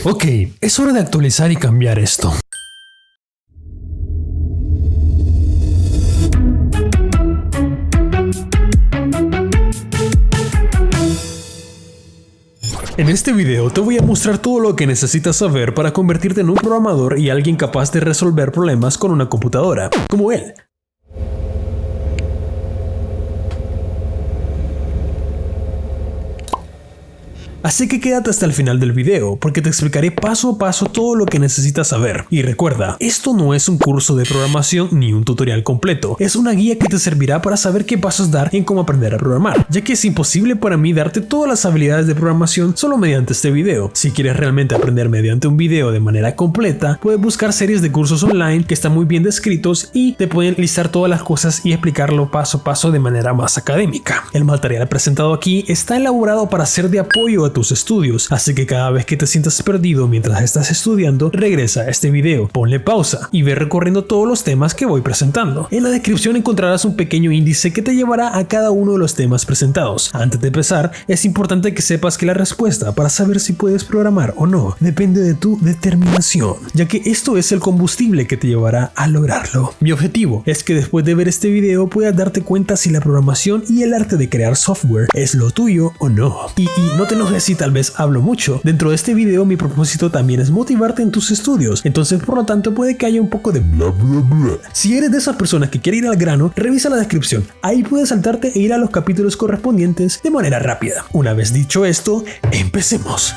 Ok, es hora de actualizar y cambiar esto. En este video te voy a mostrar todo lo que necesitas saber para convertirte en un programador y alguien capaz de resolver problemas con una computadora, como él. Así que quédate hasta el final del video, porque te explicaré paso a paso todo lo que necesitas saber. Y recuerda, esto no es un curso de programación ni un tutorial completo, es una guía que te servirá para saber qué pasos dar en cómo aprender a programar, ya que es imposible para mí darte todas las habilidades de programación solo mediante este video. Si quieres realmente aprender mediante un video de manera completa, puedes buscar series de cursos online que están muy bien descritos y te pueden listar todas las cosas y explicarlo paso a paso de manera más académica. El material presentado aquí está elaborado para ser de apoyo a tus estudios, así que cada vez que te sientas perdido mientras estás estudiando, regresa a este video, ponle pausa y ve recorriendo todos los temas que voy presentando. En la descripción encontrarás un pequeño índice que te llevará a cada uno de los temas presentados. Antes de empezar, es importante que sepas que la respuesta para saber si puedes programar o no depende de tu determinación, ya que esto es el combustible que te llevará a lograrlo. Mi objetivo es que después de ver este video puedas darte cuenta si la programación y el arte de crear software es lo tuyo o no. Y no te enojes si tal vez hablo mucho. Dentro de este video mi propósito también es motivarte en tus estudios, entonces por lo tanto puede que haya un poco de bla bla bla. Si eres de esas personas que quiere ir al grano, revisa la descripción, ahí puedes saltarte e ir a los capítulos correspondientes de manera rápida. Una vez dicho esto, empecemos.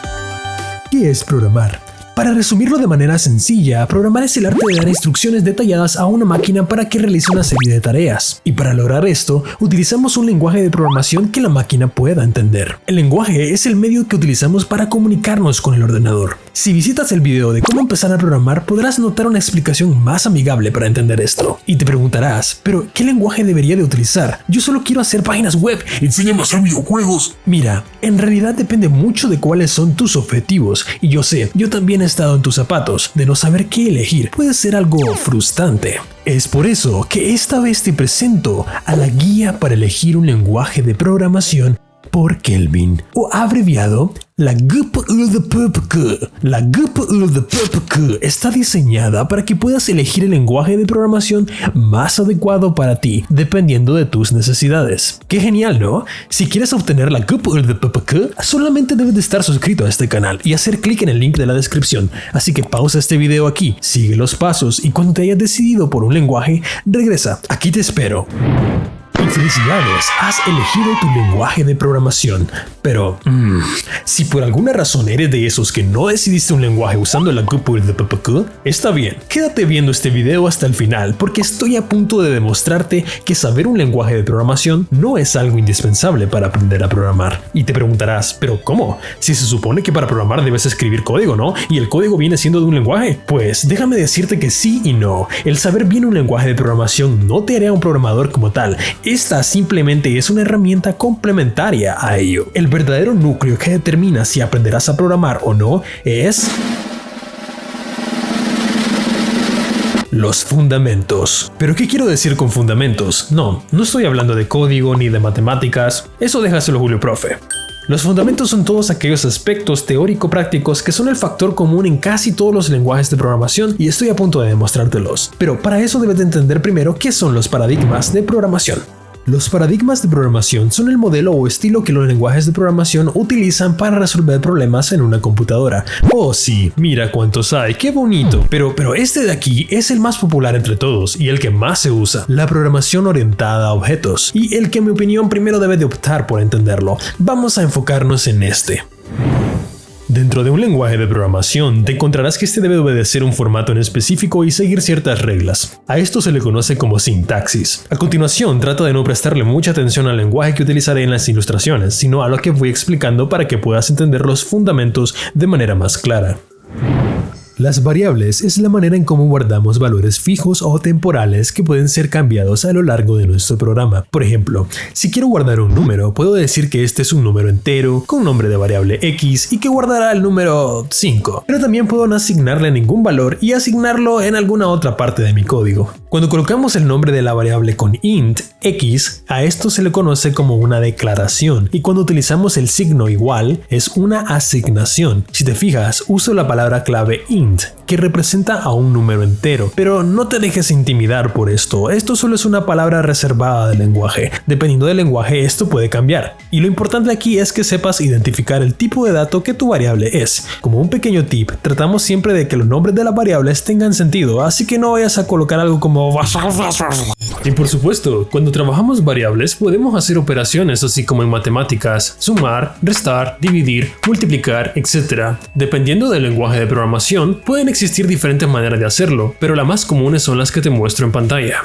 ¿Qué es programar? Para resumirlo de manera sencilla, programar es el arte de dar instrucciones detalladas a una máquina para que realice una serie de tareas. Y para lograr esto, utilizamos un lenguaje de programación que la máquina pueda entender. El lenguaje es el medio que utilizamos para comunicarnos con el ordenador. Si visitas el video de cómo empezar a programar, podrás notar una explicación más amigable para entender esto. Y te preguntarás, ¿pero qué lenguaje debería de utilizar? Yo solo quiero hacer páginas web, enséñame a hacer videojuegos. Mira, en realidad depende mucho de cuáles son tus objetivos. Y yo sé, yo también he estado en tus zapatos, de no saber qué elegir. Puede ser algo frustrante. Es por eso que esta vez te presento a la guía para elegir un lenguaje de programación por Kelvin, o abreviado la GPLDPPK. La GPLDPPK está diseñada para que puedas elegir el lenguaje de programación más adecuado para ti, dependiendo de tus necesidades. ¡Qué genial!, ¿no? Si quieres obtener la GPLDPPK, solamente debes de estar suscrito a este canal y hacer clic en el link de la descripción. Así que pausa este video aquí, sigue los pasos y cuando te hayas decidido por un lenguaje, regresa. Aquí te espero. Y felicidades, has elegido tu lenguaje de programación. Pero, si por alguna razón eres de esos que no decidiste un lenguaje usando la GPLDPPK, está bien, quédate viendo este video hasta el final porque estoy a punto de demostrarte que saber un lenguaje de programación no es algo indispensable para aprender a programar. Y te preguntarás, ¿pero cómo? Si se supone que para programar debes escribir código, ¿no? ¿Y el código viene siendo de un lenguaje? Pues déjame decirte que sí y no. El saber bien un lenguaje de programación no te hará un programador como tal. Esta simplemente es una herramienta complementaria a ello. El verdadero núcleo que determina si aprenderás a programar o no es los fundamentos. ¿Pero qué quiero decir con fundamentos? No estoy hablando de código ni de matemáticas. Eso déjaselo Julio Profe. Los fundamentos son todos aquellos aspectos teórico-prácticos que son el factor común en casi todos los lenguajes de programación y estoy a punto de demostrártelos. Pero para eso debes de entender primero qué son los paradigmas de programación. Los paradigmas de programación son el modelo o estilo que los lenguajes de programación utilizan para resolver problemas en una computadora. Oh sí, mira cuántos hay, qué bonito. Pero este de aquí es el más popular entre todos y el que más se usa, la programación orientada a objetos, y el que en mi opinión primero debe de optar por entenderlo. Vamos a enfocarnos en este. Dentro de un lenguaje de programación, te encontrarás que este debe obedecer un formato en específico y seguir ciertas reglas. A esto se le conoce como sintaxis. A continuación, trata de no prestarle mucha atención al lenguaje que utilizaré en las ilustraciones, sino a lo que voy explicando para que puedas entender los fundamentos de manera más clara. Las variables es la manera en cómo guardamos valores fijos o temporales que pueden ser cambiados a lo largo de nuestro programa. Por ejemplo, si quiero guardar un número, puedo decir que este es un número entero con nombre de variable x y que guardará el número 5. Pero también puedo no asignarle ningún valor y asignarlo en alguna otra parte de mi código. Cuando colocamos el nombre de la variable con int x, a esto se le conoce como una declaración, y cuando utilizamos el signo igual es una asignación. Si te fijas, uso la palabra clave int, que representa a un número entero, pero no te dejes intimidar por esto. Esto solo es una palabra reservada del lenguaje. Dependiendo del lenguaje, esto puede cambiar, y lo importante aquí es que sepas identificar el tipo de dato que tu variable es. Como un pequeño tip, tratamos siempre de que los nombres de las variables tengan sentido, así que no vayas a colocar algo como... Y por supuesto, cuando trabajamos variables podemos hacer operaciones así como en matemáticas, sumar, restar, dividir, multiplicar, etc. Dependiendo del lenguaje de programación, pueden existir diferentes maneras de hacerlo, pero las más comunes son las que te muestro en pantalla.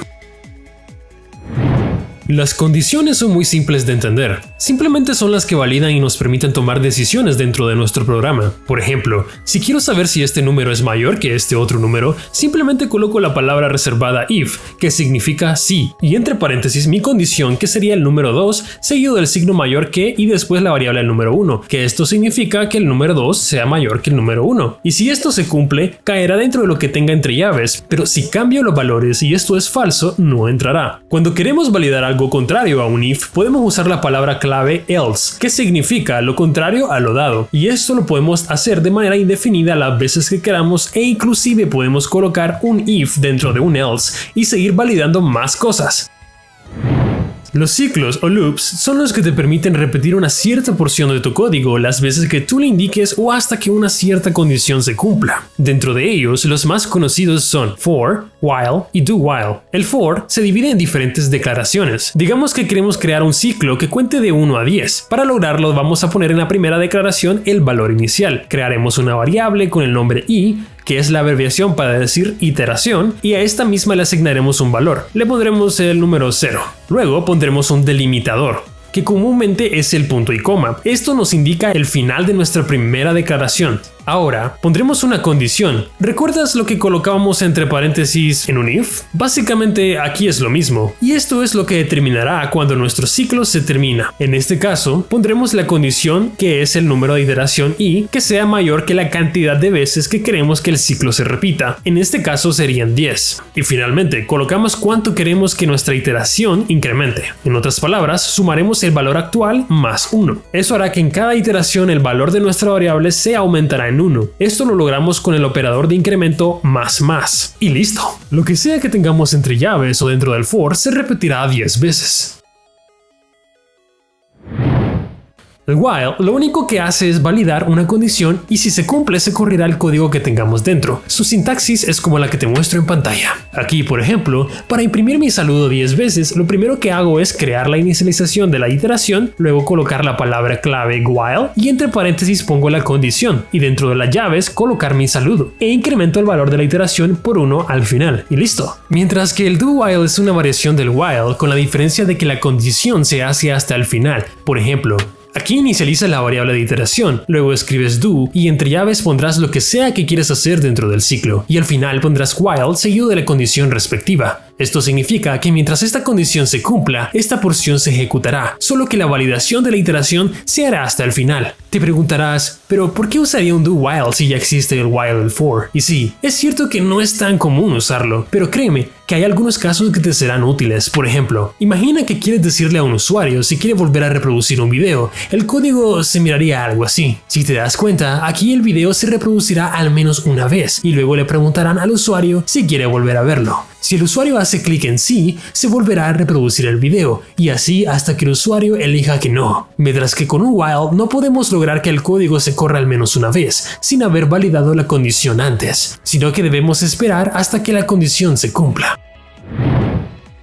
Las condiciones son muy simples de entender. Simplemente son las que validan y nos permiten tomar decisiones dentro de nuestro programa. Por ejemplo, si quiero saber si este número es mayor que este otro número, simplemente coloco la palabra reservada if, que significa sí, y entre paréntesis mi condición, que sería el número 2, seguido del signo mayor que y después la variable el número 1, que esto significa que el número 2 sea mayor que el número 1. Y si esto se cumple, caerá dentro de lo que tenga entre llaves, pero si cambio los valores y esto es falso, no entrará. Cuando queremos validar algo contrario a un if, podemos usar la palabra clave else, que significa lo contrario a lo dado, y esto lo podemos hacer de manera indefinida las veces que queramos, e inclusive podemos colocar un if dentro de un else y seguir validando más cosas. Los ciclos o loops son los que te permiten repetir una cierta porción de tu código las veces que tú le indiques o hasta que una cierta condición se cumpla. Dentro de ellos, los más conocidos son for, while y do while. El for se divide en diferentes declaraciones. Digamos que queremos crear un ciclo que cuente de 1 a 10. Para lograrlo vamos a poner en la primera declaración el valor inicial. Crearemos una variable con el nombre i, que es la abreviación para decir iteración, y a esta misma le asignaremos un valor. Le pondremos el número 0. Luego pondremos un delimitador, que comúnmente es el punto y coma. Esto nos indica el final de nuestra primera declaración. Ahora pondremos una condición. ¿Recuerdas lo que colocábamos entre paréntesis en un if? Básicamente aquí es lo mismo, y esto es lo que determinará cuando nuestro ciclo se termina. En este caso pondremos la condición, que es el número de iteración i, que sea mayor que la cantidad de veces que queremos que el ciclo se repita. En este caso serían 10. Y finalmente colocamos cuánto queremos que nuestra iteración incremente. En otras palabras, sumaremos el valor actual más 1. Eso hará que en cada iteración el valor de nuestra variable se aumentará en 1. Esto lo logramos con el operador de incremento más. Y listo. Lo que sea que tengamos entre llaves o dentro del for se repetirá 10 veces. El while lo único que hace es validar una condición y si se cumple se correrá el código que tengamos dentro. Su sintaxis es como la que te muestro en pantalla. Aquí, por ejemplo, para imprimir mi saludo 10 veces, lo primero que hago es crear la inicialización de la iteración, luego colocar la palabra clave while y entre paréntesis pongo la condición y dentro de las llaves colocar mi saludo e incremento el valor de la iteración por 1 al final y listo. Mientras que el do while es una variación del while con la diferencia de que la condición se hace hasta el final. Por ejemplo, aquí inicializa la variable de iteración, luego escribes do y entre llaves pondrás lo que sea que quieres hacer dentro del ciclo y al final pondrás while seguido de la condición respectiva. Esto significa que mientras esta condición se cumpla, esta porción se ejecutará, solo que la validación de la iteración se hará hasta el final. Te preguntarás, pero ¿por qué usaría un do while si ya existe el while y el for? Y sí, es cierto que no es tan común usarlo, pero créeme que hay algunos casos que te serán útiles. Por ejemplo, imagina que quieres decirle a un usuario si quiere volver a reproducir un video. El código se miraría algo así. Si te das cuenta, aquí el video se reproducirá al menos una vez y luego le preguntarán al usuario si quiere volver a verlo. Si el usuario hace clic en sí, se volverá a reproducir el video, y así hasta que el usuario elija que no. Mientras que con un while no podemos lograr que el código se corra al menos una vez, sin haber validado la condición antes, sino que debemos esperar hasta que la condición se cumpla.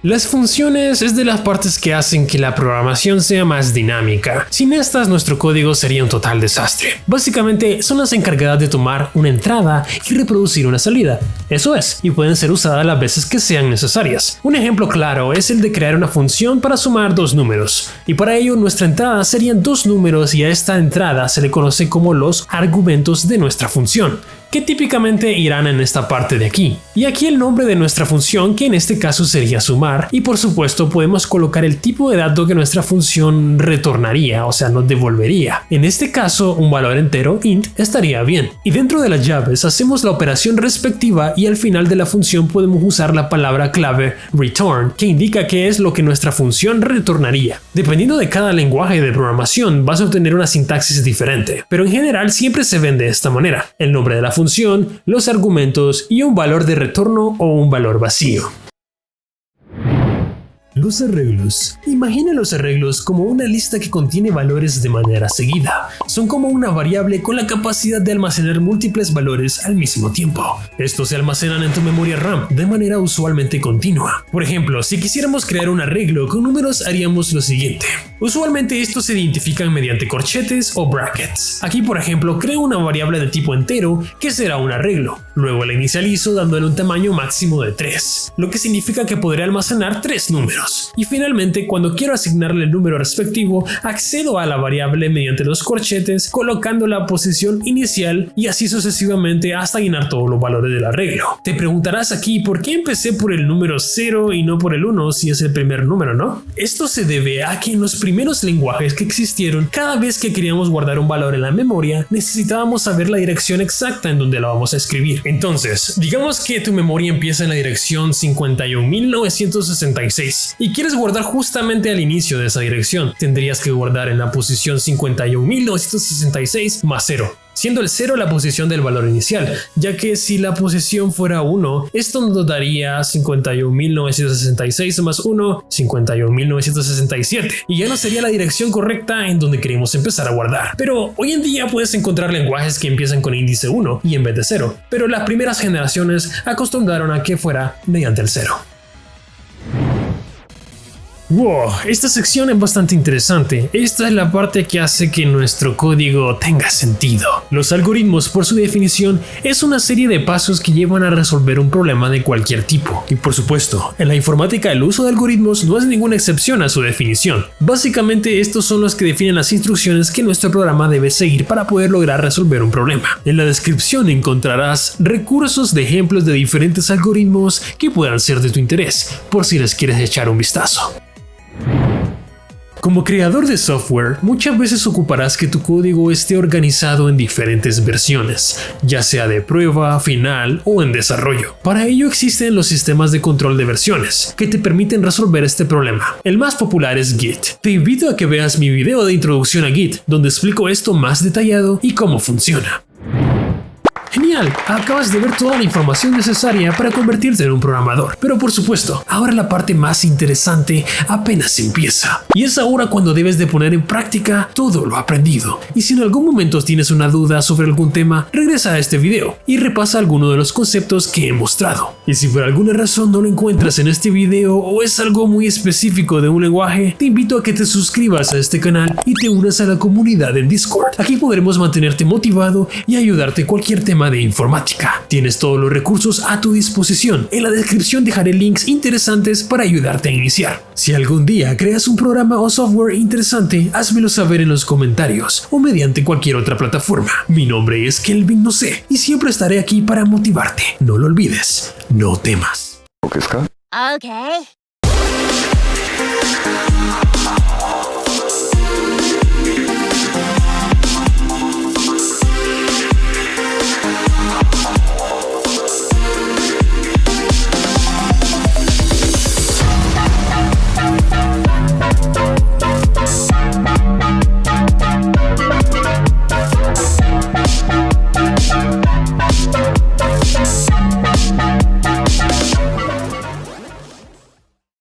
Las funciones es de las partes que hacen que la programación sea más dinámica. Sin estas, nuestro código sería un total desastre. Básicamente, son las encargadas de tomar una entrada y reproducir una salida. Eso es, y pueden ser usadas las veces que sean necesarias. Un ejemplo claro es el de crear una función para sumar dos números. Y para ello, nuestra entrada serían dos números y a esta entrada se le conoce como los argumentos de nuestra función. que típicamente irán en esta parte de aquí. Y aquí el nombre de nuestra función, que en este caso sería sumar, y por supuesto podemos colocar el tipo de dato que nuestra función retornaría, o sea, nos devolvería. En este caso, un valor entero, int, estaría bien. Y dentro de las llaves hacemos la operación respectiva y al final de la función podemos usar la palabra clave return, que indica qué es lo que nuestra función retornaría. Dependiendo de cada lenguaje de programación, vas a obtener una sintaxis diferente, pero en general siempre se ven de esta manera: el nombre de la función, los argumentos y un valor de retorno o un valor vacío. Los arreglos. Imagina los arreglos como una lista que contiene valores de manera seguida. Son como una variable con la capacidad de almacenar múltiples valores al mismo tiempo. Estos se almacenan en tu memoria RAM de manera usualmente continua. Por ejemplo, si quisiéramos crear un arreglo con números, haríamos lo siguiente. Usualmente estos se identifican mediante corchetes o brackets. Aquí, por ejemplo, creo una variable de tipo entero que será un arreglo. Luego la inicializo dándole un tamaño máximo de 3, lo que significa que podré almacenar 3 números. Y finalmente, cuando quiero asignarle el número respectivo, accedo a la variable mediante los corchetes, colocando la posición inicial y así sucesivamente hasta llenar todos los valores del arreglo. Te preguntarás aquí por qué empecé por el número 0 y no por el 1 si es el primer número, ¿no? Esto se debe a que en los primeros lenguajes que existieron, cada vez que queríamos guardar un valor en la memoria, necesitábamos saber la dirección exacta en donde la vamos a escribir. Entonces, digamos que tu memoria empieza en la dirección 51.966 y quieres guardar justamente al inicio de esa dirección. Tendrías que guardar en la posición 51.966 más 0. Siendo el 0 la posición del valor inicial, ya que si la posición fuera 1, esto nos daría 51.966 más 1, 51.967, y ya no sería la dirección correcta en donde queremos empezar a guardar. Pero hoy en día puedes encontrar lenguajes que empiezan con índice 1 y en vez de 0, pero las primeras generaciones acostumbraron a que fuera mediante el 0. Wow, esta sección es bastante interesante. Esta es la parte que hace que nuestro código tenga sentido. Los algoritmos, por su definición, es una serie de pasos que llevan a resolver un problema de cualquier tipo. Y por supuesto, en la informática el uso de algoritmos no es ninguna excepción a su definición. Básicamente estos son los que definen las instrucciones que nuestro programa debe seguir para poder lograr resolver un problema. En la descripción encontrarás recursos de ejemplos de diferentes algoritmos que puedan ser de tu interés, por si les quieres echar un vistazo. Como creador de software, muchas veces ocuparás que tu código esté organizado en diferentes versiones, ya sea de prueba, final o en desarrollo. Para ello existen los sistemas de control de versiones, que te permiten resolver este problema. El más popular es Git. Te invito a que veas mi video de introducción a Git, donde explico esto más detallado y cómo funciona. Genial, acabas de ver toda la información necesaria para convertirte en un programador. Pero por supuesto, ahora la parte más interesante apenas empieza. Y es ahora cuando debes de poner en práctica todo lo aprendido. Y si en algún momento tienes una duda sobre algún tema, regresa a este video y repasa alguno de los conceptos que he mostrado. Y si por alguna razón no lo encuentras en este video o es algo muy específico de un lenguaje, te invito a que te suscribas a este canal y te unas a la comunidad en Discord. Aquí podremos mantenerte motivado y ayudarte en cualquier tema de informática. Tienes todos los recursos a tu disposición. En la descripción dejaré links interesantes para ayudarte a iniciar. Si algún día creas un programa o software interesante, házmelo saber en los comentarios o mediante cualquier otra plataforma. Mi nombre es Kelvin No Sé y siempre estaré aquí para motivarte. No lo olvides, no temas. Okay.